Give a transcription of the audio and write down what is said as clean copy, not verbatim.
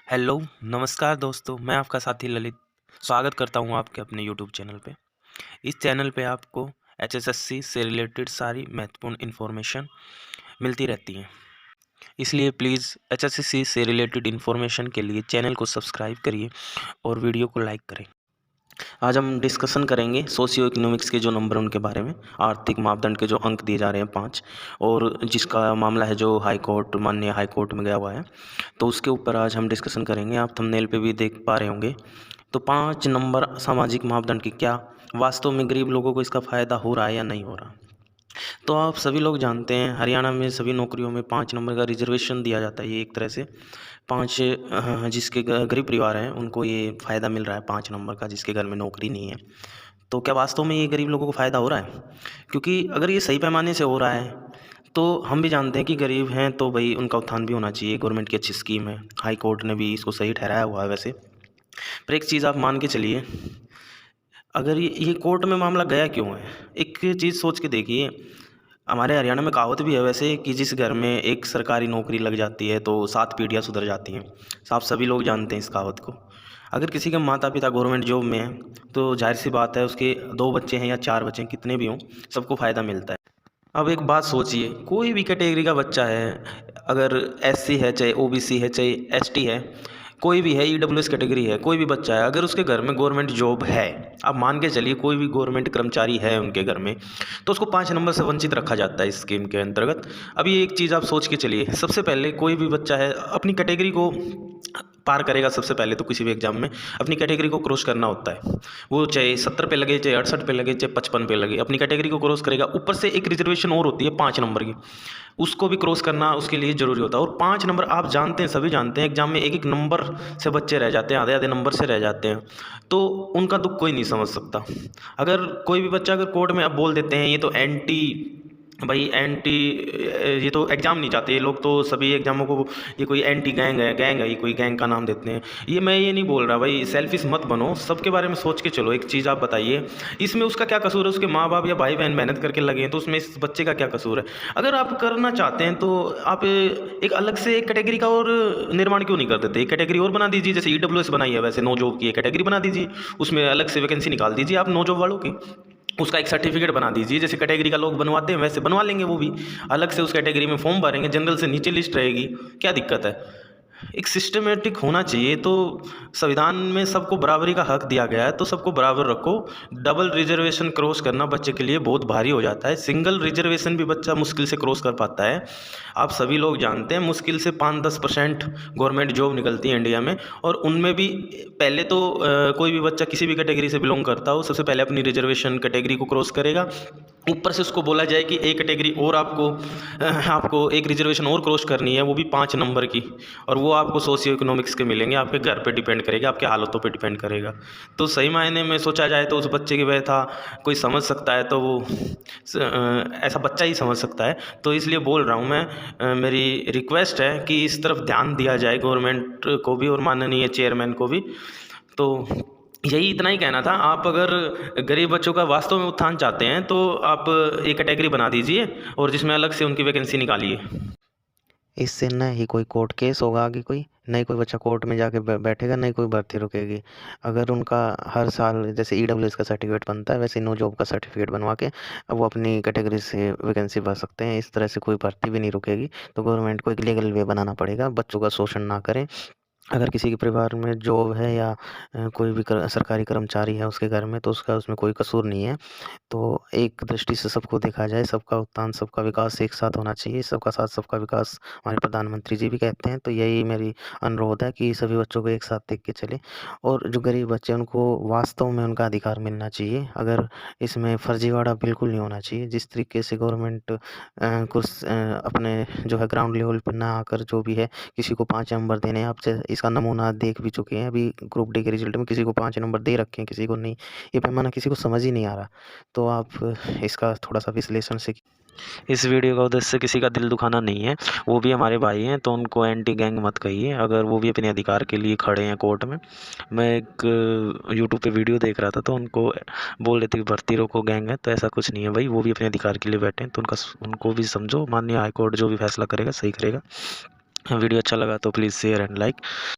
Hello, नमस्कार दोस्तों, मैं आपका साथी ललित स्वागत करता हूं आपके अपने यूट्यूब चैनल पे। इस चैनल पे आपको एचएसएससी से रिलेटेड सारी महत्वपूर्ण इन्फॉर्मेशन मिलती रहती हैं। इसलिए प्लीज़ एचएसएससी से रिलेटेड इन्फॉर्मेशन के लिए चैनल को सब्सक्राइब करिए और वीडियो को लाइक करें। आज हम डिस्कशन करेंगे सोशियो इकोनॉमिक्स के जो नंबर उनके बारे में, आर्थिक मापदंड के जो अंक दिए जा रहे हैं 5 और जिसका मामला है जो हाई कोर्ट माननीय हाई कोर्ट में गया हुआ है, तो उसके ऊपर आज हम डिस्कशन करेंगे। आप थंबनेल पे भी देख पा रहे होंगे। तो 5 नंबर सामाजिक मापदंड की क्या वास्तव में गरीब लोगों को इसका फ़ायदा हो रहा है या नहीं हो रहा? तो आप सभी लोग जानते हैं हरियाणा में सभी नौकरियों में 5 नंबर का रिजर्वेशन दिया जाता है। ये एक तरह से 5 जिसके गरीब परिवार हैं उनको ये फ़ायदा मिल रहा है 5 नंबर का, जिसके घर में नौकरी नहीं है। तो क्या वास्तव में ये गरीब लोगों को फ़ायदा हो रहा है? क्योंकि अगर ये सही पैमाने से हो रहा है तो हम भी जानते हैं कि गरीब हैं तो भाई उनका उत्थान भी होना चाहिए। गवर्नमेंट की अच्छी स्कीम है, हाई कोर्ट ने भी इसको सही ठहराया हुआ है वैसे। पर एक चीज़ आप मान के चलिए, अगर ये कोर्ट में मामला गया क्यों है? एक चीज़ सोच के देखिए। हमारे हरियाणा में कहावत भी है वैसे कि जिस घर में एक सरकारी नौकरी लग जाती है तो 7 पीढ़ियाँ सुधर जाती हैं। आप सभी लोग जानते हैं इस कहावत को। अगर किसी के माता-पिता गवर्नमेंट जॉब में हैं, तो ज़ाहिर-सी बात है उसके 2 बच्चे हैं या 4 बच्चे हैं, कितने भी हों, सबको फ़ायदा मिलता है। अब एक बात सोचिए, कोई भी कैटेगरी का बच्चा है, अगर एससी है, चाहे ओबीसी है, चाहे एसटी है, कोई भी है, ईडब्ल्यूएस कैटेगरी है, कोई भी बच्चा है, अगर उसके घर में गवर्नमेंट जॉब है, आप मान के चलिए कोई भी गवर्नमेंट कर्मचारी है उनके घर में, तो उसको 5 नंबर से वंचित रखा जाता है इस स्कीम के अंतर्गत। अभी एक चीज़ आप सोच के चलिए, सबसे पहले कोई भी बच्चा है अपनी कैटेगरी को पार करेगा। सबसे पहले तो किसी भी एग्ज़ाम में अपनी कैटेगरी को क्रॉस करना होता है। वो चाहे 70 पे लगे, चाहे 68 पे लगे, चाहे 55 पे लगे, अपनी कैटेगरी को क्रॉस करेगा। ऊपर से एक रिजर्वेशन और होती है 5 नंबर की, उसको भी क्रॉस करना उसके लिए ज़रूरी होता है। और 5 नंबर आप जानते हैं, सभी जानते हैं, एग्ज़ाम में एक-एक नंबर से बच्चे रह जाते हैं, आधे-आधे नंबर से रह जाते हैं। तो उनका दुःख कोई नहीं समझ सकता। अगर कोई भी बच्चा अगर कोर्ट में अब बोल देते हैं ये तो एंटी ये तो एग्ज़ाम नहीं चाहते ये लोग, तो सभी एग्ज़ामों को ये कोई एंटी गैंग है, ये कोई गैंग का नाम देते हैं। ये मैं ये नहीं बोल रहा भाई, सेल्फिश मत बनो, सबके बारे में सोच के चलो। एक चीज़ आप बताइए, इसमें उसका क्या कसूर है? उसके माँ-बाप या भाई-बहन मेहनत करके लगे हैं, तो उसमें इस बच्चे का क्या कसूर है? अगर आप करना चाहते हैं तो आप एक अलग से एक कैटेगरी का और निर्माण क्यों नहीं कर देते? एक कैटेगरी और बना दीजिए, जैसे ईडब्ल्यूएस बनाई है वैसे नो जॉब की एक कैटेगरी बना दीजिए, उसमें अलग से वैकेंसी निकाल दीजिए आप नो जॉब वालों की। उसका एक सर्टिफिकेट बना दीजिए, जैसे कैटेगरी का लोग बनवाते हैं वैसे बनवा लेंगे वो भी। अलग से उस कैटेगरी में फॉर्म भरेंगे, जनरल से नीचे लिस्ट रहेगी, क्या दिक्कत है? एक सिस्टमैटिक होना चाहिए। तो संविधान में सबको बराबरी का हक दिया गया है, तो सबको बराबर रखो। डबल रिजर्वेशन क्रॉस करना बच्चे के लिए बहुत भारी हो जाता है। सिंगल रिजर्वेशन भी बच्चा मुश्किल से क्रॉस कर पाता है। आप सभी लोग जानते हैं मुश्किल से 5-10% गवर्नमेंट जॉब निकलती है इंडिया में, और उनमें भी पहले तो कोई भी बच्चा किसी भी कैटेगरी से बिलोंग करता हो, सबसे पहले अपनी रिजर्वेशन कैटेगरी को क्रॉस करेगा। ऊपर से उसको बोला जाए कि एक कैटेगरी और आपको एक रिजर्वेशन और क्रॉस करनी है, वो भी 5 नंबर की, और वो आपको सोशियो इकोनॉमिक्स के मिलेंगे। आपके घर पे डिपेंड करेगा, आपके हालातों पे डिपेंड करेगा। तो सही मायने में सोचा जाए तो उस बच्चे की व्यथा कोई समझ सकता है तो वो ऐसा बच्चा ही समझ सकता है। तो इसलिए बोल रहा हूँ मैं, मेरी रिक्वेस्ट है कि इस तरफ ध्यान दिया जाए गवर्नमेंट को भी और माननीय चेयरमैन को भी। तो यही इतना ही कहना था। आप अगर गरीब बच्चों का वास्तव में उत्थान चाहते हैं तो आप एक कैटेगरी बना दीजिए और जिसमें अलग से उनकी वैकेंसी निकालिए। इससे न ही कोई कोर्ट केस होगा आगे, कोई नहीं, कोई बच्चा कोर्ट में जाके बैठेगा, नहीं कोई भर्ती रुकेगी। अगर उनका हर साल जैसे ईडब्ल्यूएस का सर्टिफिकेट बनता है वैसे नो जॉब का सर्टिफिकेट बनवा के अब वो अपनी कैटेगरी से वैकेंसी भर सकते हैं। इस तरह से कोई भर्ती भी नहीं रुकेगी। तो गवर्नमेंट को एक लीगल वे बनाना पड़ेगा, बच्चों का शोषण ना करें। अगर किसी के परिवार में जॉब है या कोई भी सरकारी कर्मचारी है उसके घर में, तो उसका उसमें कोई कसूर नहीं है। तो एक दृष्टि से सबको देखा जाए, सबका उत्थान सबका विकास एक साथ होना चाहिए। सबका साथ सबका विकास हमारे प्रधानमंत्री जी भी कहते हैं। तो यही मेरी अनुरोध है कि सभी बच्चों को एक साथ देख के चले, और जो गरीब बच्चे हैं उनको वास्तव में उनका अधिकार मिलना चाहिए। अगर इसमें फर्जीवाड़ा बिल्कुल नहीं होना चाहिए। जिस तरीके से गवर्नमेंट कुछ अपने जो है ग्राउंड लेवल पर ना आकर जो भी है किसी को 5 नंबर देने हैं, आप इसका नमूना देख भी चुके हैं। अभी ग्रुप डी के रिजल्ट में किसी को 5 नंबर दे रखे हैं, किसी को नहीं। ये पैमाना किसी को समझ ही नहीं आ रहा। तो आप इसका थोड़ा-सा विश्लेषण से इस वीडियो का उद्देश्य किसी का दिल दुखाना नहीं है, वो भी हमारे भाई हैं तो उनको एंटी गैंग मत कहिए। अगर वो भी अपने अधिकार के लिए खड़े हैं कोर्ट में। मैं एक यूट्यूब पे वीडियो देख रहा था तो उनको बोल रहे थे कि भर्ती रोको गैंग है, तो ऐसा कुछ नहीं है भाई, वो भी अपने अधिकार के लिए बैठे हैं, तो उनको भी समझो। माननीय हाई कोर्ट जो भी फैसला करेगा सही करेगा। वीडियो अच्छा लगा तो प्लीज़ शेयर एंड लाइक।